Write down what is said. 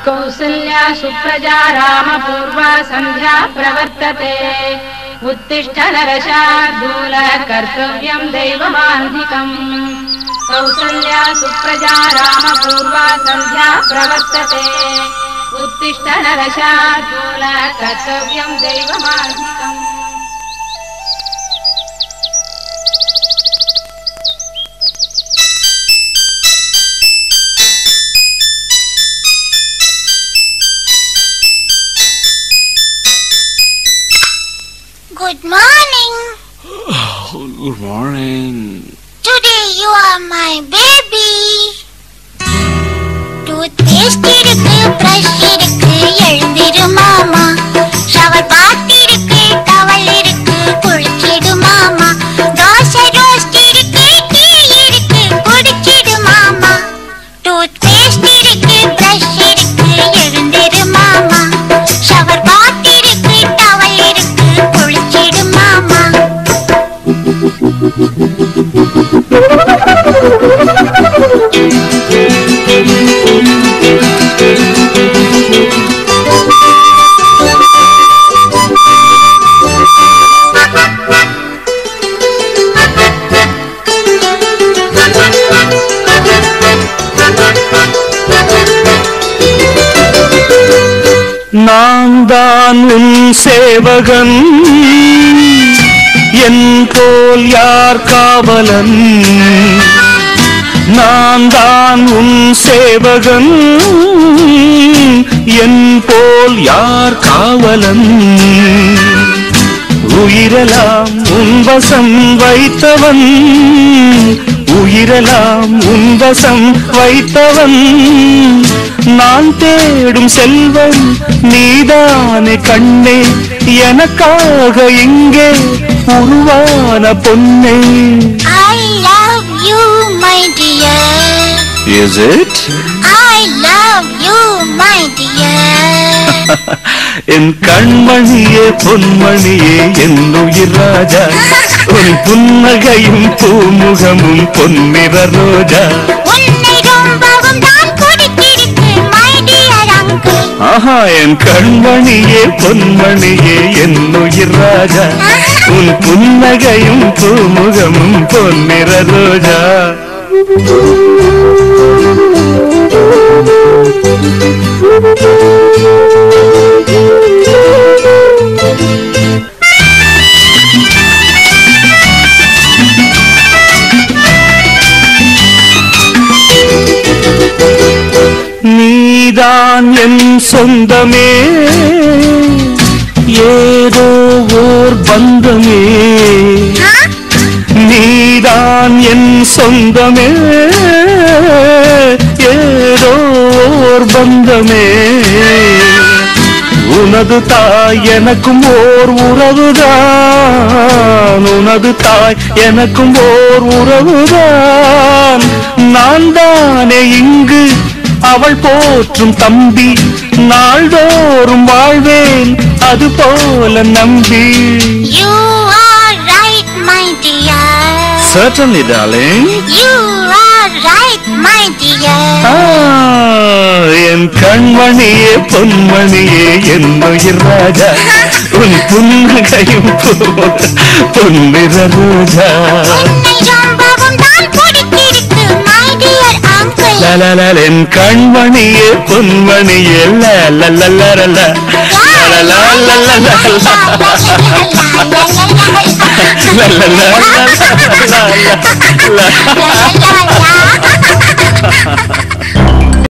कौसल्या सुप्रजा रामपूर्वा सन्ध्या प्रवर्तते उत्तिष्ठ नरशार्दूल कर्तव्यं दैवमान्धिकम् कौसल्या सुप्रजा रामपूर्वा सन्ध्या प्रवर्तते उत्तिष्ठ नरशार्दूल कर्तव्यं दैवमान्धिकम् Good morning. Good morning. Today you are my baby. Toothpaste irukku, brush irukku, எழுந்திரு மாமா. Shower bath irukku, towel irukku, குளிச்சிடு மாமா. Dosa roast irukku, tea irukku, குடிச்சிடு மாமா. Toothpaste irukku, brush irukku, எழுந்திரு மாமா. Shower bath irukku, towel irukku, குளிச்சிடு மாமா. நான் தான் உன் சேவகன் என் போல் யார் காவலன் நான் தான் உன் சேவகன் என் போல் யார் காவலன் உயிரெல்லாம் உன் வசம் வைத்தவன் உயிரெல்லாம் உன் வசம் வைத்தவன் நான் தேடும் செல்வம் நீதானே கண்ணே எனக்காக இங்கே உருவான பொன்னே I love you my dear. Is it? I love you my dear. என் கண்மணியே பொன்மணியே என் உயிர் ராஜா உன் புன்னகையும் பூமுகமும் பொன்னிற ரோஜா உன்னை ரொம்பவும் தான் பிடித்திருக்கு my dear uncle. ஆஹா என் கண்மணியே பொன்மணியே என் உயிர் ராஜா உன் புன்னகையும் பூமுகமும் பொன்னிற ரோஜா நீதான் என் சொந்தமே ஏதோ ஓர் பந்தமே நீதான் என் சொந்தமே ஏதோ ஓர் பந்தமே உனது தாய் எனக்கும் ஓர் உறவுதான் உனது தாய் எனக்கும் ஓர் உறவுதான் நான் தானே இங்கு அவள் போற்றும் தம்பி நாள்தோறும் வாழ்வேன் அது போல நம்பி You are right my dear. Certainly darling You are right my dear. என் கண்மணியே பொன்மணியே என் உயிர் ராஜா உன் புன்னகையும் பொன்னிற ரோஜா உன்னை ரொம்பவும் தான் பிடித்திருக்கு my dear uncle. என் கண்மணியே பொன்மணியே La